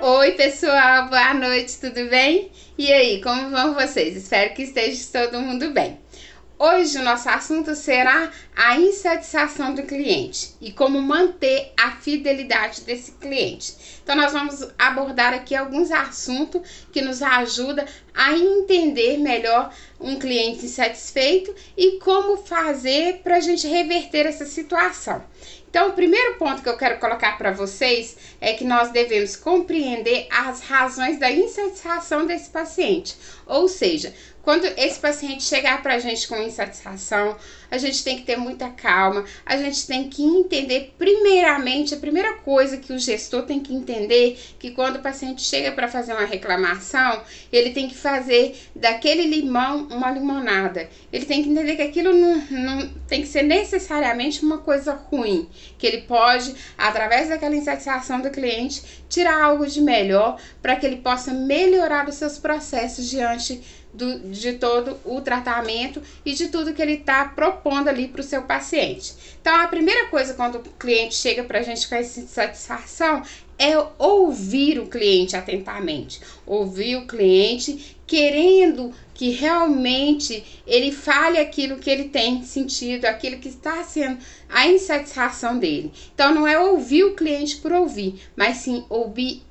Oi pessoal, boa noite, tudo bem? E aí, como vão vocês? Espero que esteja todo mundo bem. Hoje o nosso assunto será a insatisfação do cliente e como manter a fidelidade desse cliente. Então nós vamos abordar aqui alguns assuntos que nos ajudam a entender melhor um cliente insatisfeito e como fazer para a gente reverter essa situação. Então, o primeiro ponto que eu quero colocar para vocês é que nós devemos compreender as razões da insatisfação desse paciente. Ou seja, quando esse paciente chegar para a gente com insatisfação, a gente tem que ter muita calma, a gente tem que entender primeiramente, a primeira coisa que o gestor tem que entender, que quando o paciente chega para fazer uma reclamação, ele tem que fazer daquele limão uma limonada. Ele tem que entender que aquilo não tem que ser necessariamente uma coisa ruim, que ele pode, através daquela insatisfação do cliente, tirar algo de melhor para que ele possa melhorar os seus processos diante de todo o tratamento e de tudo que ele está propondo ali para o seu paciente. Então, a primeira coisa quando o cliente chega para a gente com essa insatisfação é ouvir o cliente atentamente. Ouvir o cliente querendo que realmente ele fale aquilo que ele tem sentido, aquilo que está sendo a insatisfação dele. Então, não é ouvir o cliente por ouvir, mas sim ouvir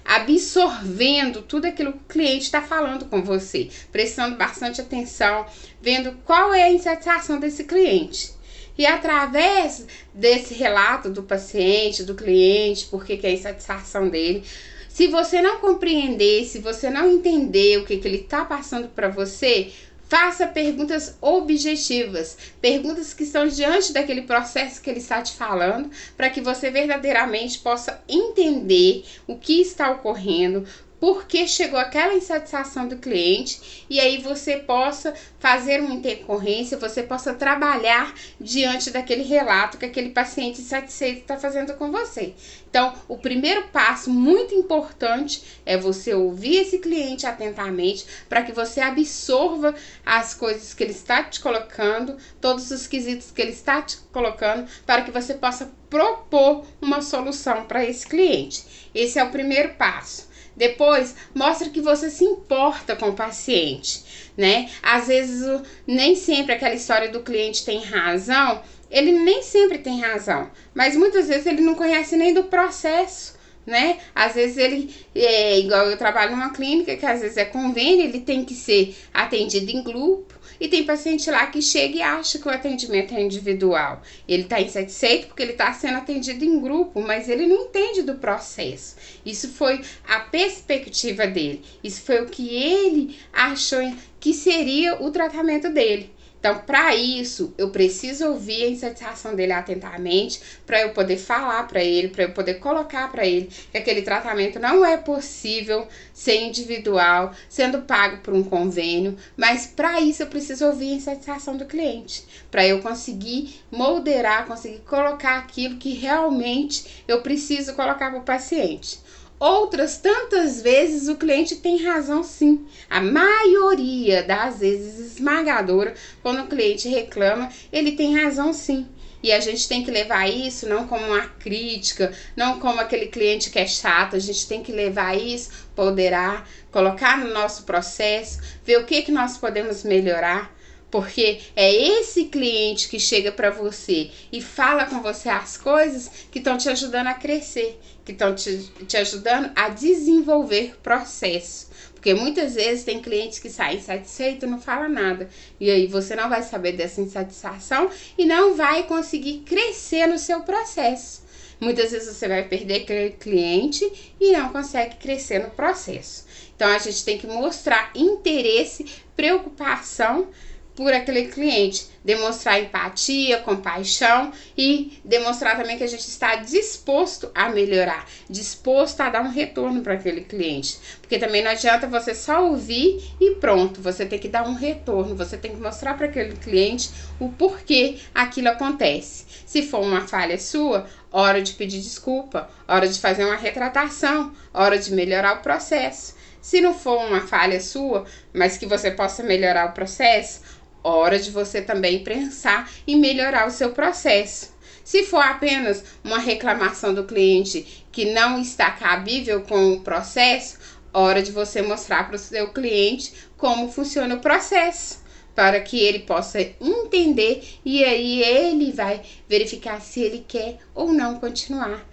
absorvendo tudo aquilo que o cliente está falando com você, prestando bastante atenção, vendo qual é a insatisfação desse cliente. E através desse relato do paciente, do cliente, por que é a insatisfação dele, se você não compreender, se você não entender o que ele está passando para você, faça perguntas objetivas, perguntas que estão diante daquele processo que ele está te falando, para que você verdadeiramente possa entender o que está ocorrendo, por que chegou aquela insatisfação do cliente, e aí você possa fazer uma intercorrência, você possa trabalhar diante daquele relato que aquele paciente insatisfeito está fazendo com você. Então, o primeiro passo muito importante é você ouvir esse cliente atentamente para que você absorva as coisas que ele está te colocando, todos os quesitos que ele está te colocando, para que você possa propor uma solução para esse cliente. Esse é o primeiro passo. Depois, mostra que você se importa com o paciente, né? Às vezes, nem sempre aquela história do cliente tem razão, ele nem sempre tem razão, mas muitas vezes ele não conhece nem do processo, né? Às vezes ele, igual eu trabalho numa clínica que às vezes é convênio, ele tem que ser atendido em grupo, e tem paciente lá que chega e acha que o atendimento é individual. Ele está insatisfeito porque ele está sendo atendido em grupo, mas ele não entende do processo. Isso foi a perspectiva dele. Isso foi o que ele achou que seria o tratamento dele. Então, para isso, eu preciso ouvir a insatisfação dele atentamente, para eu poder falar para ele, para eu poder colocar para ele que aquele tratamento não é possível ser individual, sendo pago por um convênio, mas para isso eu preciso ouvir a insatisfação do cliente, para eu conseguir moderar, conseguir colocar aquilo que realmente eu preciso colocar para o paciente. Outras tantas vezes o cliente tem razão sim, a maioria das vezes esmagadora, quando o cliente reclama, ele tem razão sim. E a gente tem que levar isso não como uma crítica, não como aquele cliente que é chato, a gente tem que levar isso, ponderar, colocar no nosso processo, ver o que nós podemos melhorar. Porque é esse cliente que chega para você e fala com você as coisas que estão te ajudando a crescer, que estão te ajudando a desenvolver processo. Porque muitas vezes tem clientes que saem insatisfeitos e não falam nada. E aí você não vai saber dessa insatisfação e não vai conseguir crescer no seu processo. Muitas vezes você vai perder aquele cliente e não consegue crescer no processo. Então a gente tem que mostrar interesse, preocupação por aquele cliente, demonstrar empatia, compaixão e demonstrar também que a gente está disposto a melhorar, disposto a dar um retorno para aquele cliente, porque também não adianta você só ouvir e pronto, você tem que dar um retorno, você tem que mostrar para aquele cliente o porquê aquilo acontece. Se for uma falha sua, hora de pedir desculpa, hora de fazer uma retratação, hora de melhorar o processo. Se não for uma falha sua, mas que você possa melhorar o processo, hora de você também pensar em melhorar o seu processo. Se for apenas uma reclamação do cliente que não está cabível com o processo, hora de você mostrar para o seu cliente como funciona o processo, para que ele possa entender e aí ele vai verificar se ele quer ou não continuar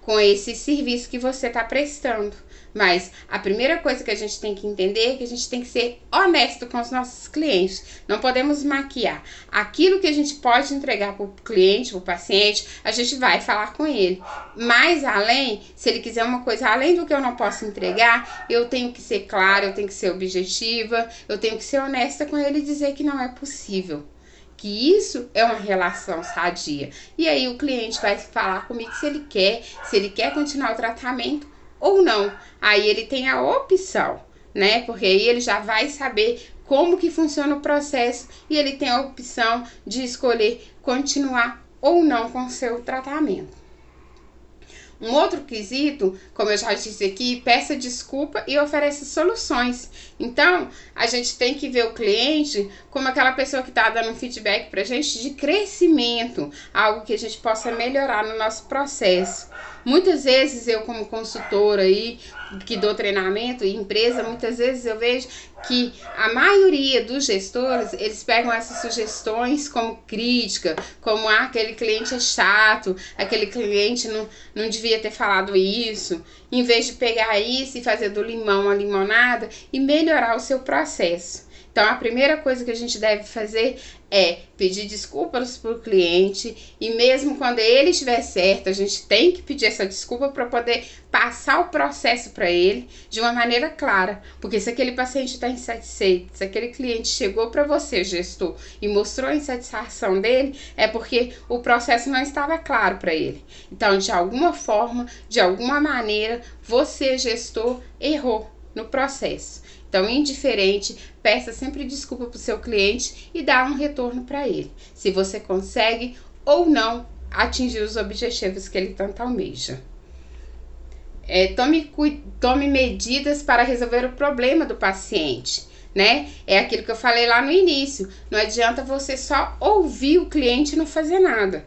com esse serviço que você está prestando. Mas a primeira coisa que a gente tem que entender é que a gente tem que ser honesto com os nossos clientes. Não podemos maquiar. Aquilo que a gente pode entregar para o cliente, para o paciente, a gente vai falar com ele. Mas além, se ele quiser uma coisa além do que eu não posso entregar, eu tenho que ser clara, eu tenho que ser objetiva, eu tenho que ser honesta com ele e dizer que não é possível. Que isso é uma relação sadia. E aí o cliente vai falar comigo se ele quer continuar o tratamento ou não. Aí ele tem a opção, né? Porque aí ele já vai saber como que funciona o processo e ele tem a opção de escolher continuar ou não com o seu tratamento. Um outro quesito, como eu já disse aqui, peça desculpa e oferece soluções. Então, a gente tem que ver o cliente como aquela pessoa que está dando um feedback para a gente de crescimento, algo que a gente possa melhorar no nosso processo. Muitas vezes eu, como consultora aí, que dou treinamento em empresa, muitas vezes eu vejo que a maioria dos gestores, eles pegam essas sugestões como crítica, como aquele cliente é chato, aquele cliente não devia ter falado isso, em vez de pegar isso e fazer do limão uma limonada e melhorar o seu processo. Então, a primeira coisa que a gente deve fazer é pedir desculpas para o cliente e mesmo quando ele estiver certo, a gente tem que pedir essa desculpa para poder passar o processo para ele de uma maneira clara. Porque se aquele paciente está insatisfeito, se aquele cliente chegou para você, gestor, e mostrou a insatisfação dele, é porque o processo não estava claro para ele. Então, de alguma forma, de alguma maneira, você, gestor, errou no processo. Então, indiferente, peça sempre desculpa para o seu cliente e dá um retorno para ele, se você consegue ou não atingir os objetivos que ele tanto almeja. Tome medidas para resolver o problema do paciente, né? É aquilo que eu falei lá no início. Não adianta você só ouvir o cliente e não fazer nada.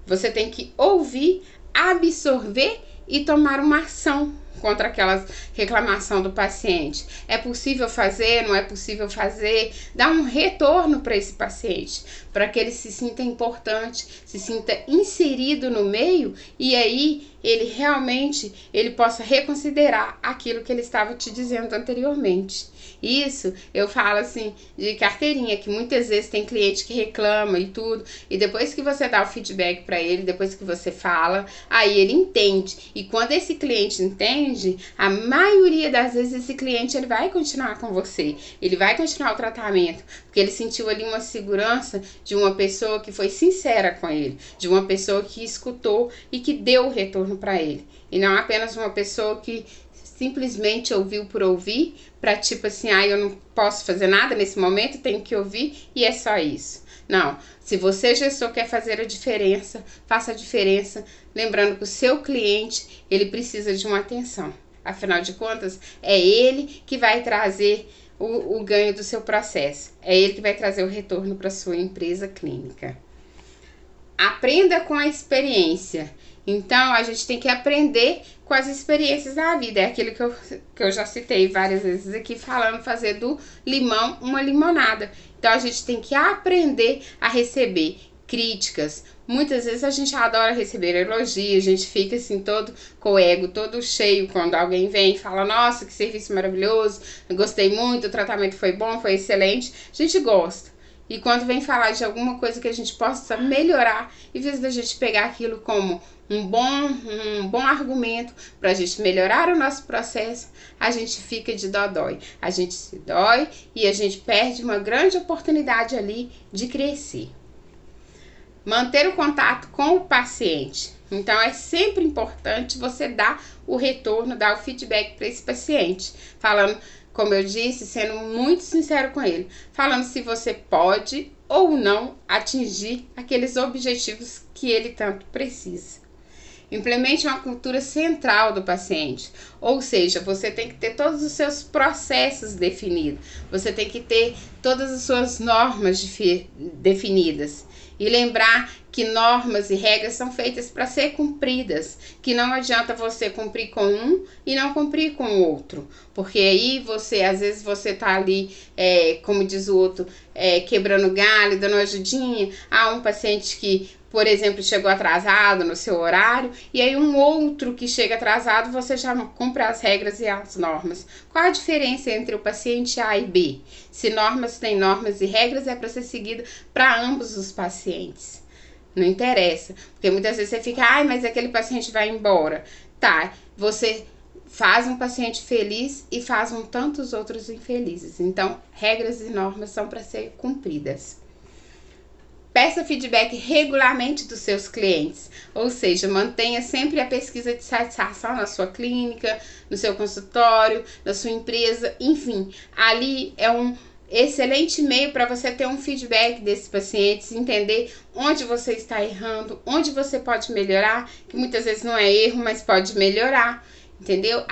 Você tem que ouvir, absorver e tomar uma ação contra aquela reclamação do paciente. É possível fazer, não é possível fazer? Dá um retorno para esse paciente, para que ele se sinta importante, se sinta inserido no meio e aí ele possa reconsiderar aquilo que ele estava te dizendo anteriormente. Isso eu falo assim de carteirinha, que muitas vezes tem cliente que reclama e tudo, e depois que você dá o feedback para ele, depois que você fala, aí ele entende. E quando esse cliente entende, a maioria das vezes esse cliente ele vai continuar com você, ele vai continuar o tratamento, porque ele sentiu ali uma segurança de uma pessoa que foi sincera com ele, de uma pessoa que escutou e que deu o retorno para ele, e não apenas uma pessoa que simplesmente ouviu por ouvir, para tipo assim, eu não posso fazer nada nesse momento, tenho que ouvir e é só isso. Não, se você, gestor, quer fazer a diferença, faça a diferença, lembrando que o seu cliente, ele precisa de uma atenção. Afinal de contas, é ele que vai trazer o ganho do seu processo, é ele que vai trazer o retorno para sua empresa clínica. Aprenda com a experiência. Então, a gente tem que aprender com as experiências da vida. É aquilo que eu já citei várias vezes aqui, falando fazer do limão uma limonada. Então, a gente tem que aprender a receber críticas. Muitas vezes a gente adora receber elogios, a gente fica assim todo com o ego todo cheio quando alguém vem e fala, nossa, que serviço maravilhoso, eu gostei muito, o tratamento foi bom, foi excelente. A gente gosta. E quando vem falar de alguma coisa que a gente possa melhorar, em vez da gente pegar aquilo como um bom argumento para a gente melhorar o nosso processo, a gente fica de dodói. A gente se dói e a gente perde uma grande oportunidade ali de crescer. Manter o contato com o paciente. Então, é sempre importante você dar o retorno, dar o feedback para esse paciente, falando, como eu disse, sendo muito sincero com ele, falando se você pode ou não atingir aqueles objetivos que ele tanto precisa. Implemente uma cultura central do paciente, ou seja, você tem que ter todos os seus processos definidos, você tem que ter todas as suas normas definidas. E lembrar que normas e regras são feitas para ser cumpridas, que não adianta você cumprir com um e não cumprir com o outro, porque aí você, às vezes você tá ali, como diz o outro, quebrando galho, dando uma ajudinha a um paciente que, por exemplo, chegou atrasado no seu horário, e aí um outro que chega atrasado, você já cumpre as regras e as normas. Qual a diferença entre o paciente A e B? Se normas têm normas e regras, é para ser seguida para ambos os pacientes. Não interessa, porque muitas vezes você fica, mas aquele paciente vai embora. Tá, você faz um paciente feliz e faz tantos outros infelizes. Então, regras e normas são para ser cumpridas. Peça feedback regularmente dos seus clientes, ou seja, mantenha sempre a pesquisa de satisfação na sua clínica, no seu consultório, na sua empresa, enfim, ali é um excelente meio para você ter um feedback desses pacientes, entender onde você está errando, onde você pode melhorar, que muitas vezes não é erro, mas pode melhorar. Entendeu?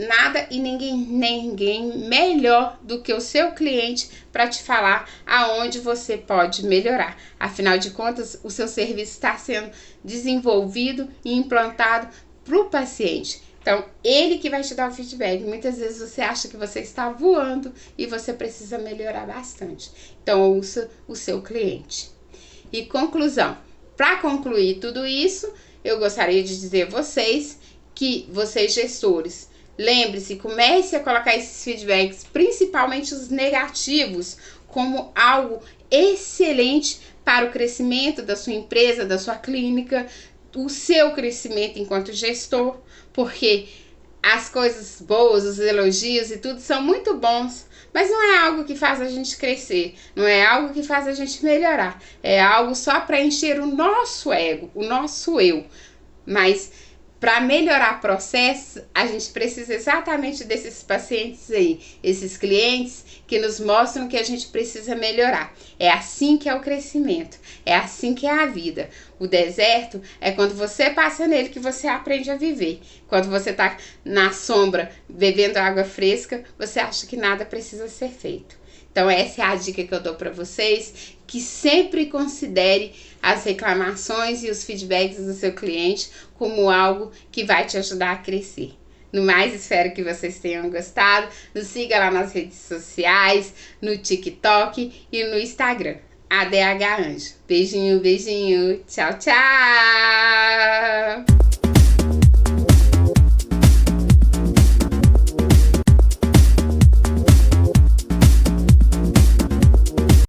Nada e ninguém melhor do que o seu cliente para te falar aonde você pode melhorar. Afinal de contas, o seu serviço está sendo desenvolvido e implantado para o paciente. Então, ele que vai te dar o feedback. Muitas vezes você acha que você está voando e você precisa melhorar bastante. Então, ouça o seu cliente. E conclusão. Para concluir tudo isso, eu gostaria de dizer a vocês que vocês gestores, lembre-se, comece a colocar esses feedbacks, principalmente os negativos, como algo excelente para o crescimento da sua empresa, da sua clínica, o seu crescimento enquanto gestor, porque as coisas boas, os elogios e tudo são muito bons, mas não é algo que faz a gente crescer, não é algo que faz a gente melhorar, é algo só para encher o nosso ego, o nosso eu. Mas para melhorar processos, a gente precisa exatamente desses pacientes aí, esses clientes que nos mostram que a gente precisa melhorar. É assim que é o crescimento, é assim que é a vida. O deserto é quando você passa nele que você aprende a viver. Quando você está na sombra, bebendo água fresca, você acha que nada precisa ser feito. Então essa é a dica que eu dou para vocês, que sempre considere as reclamações e os feedbacks do seu cliente como algo que vai te ajudar a crescer. No mais, espero que vocês tenham gostado. Nos siga lá nas redes sociais, no TikTok e no Instagram. ADH Anjo. Beijinho, beijinho. Tchau, tchau!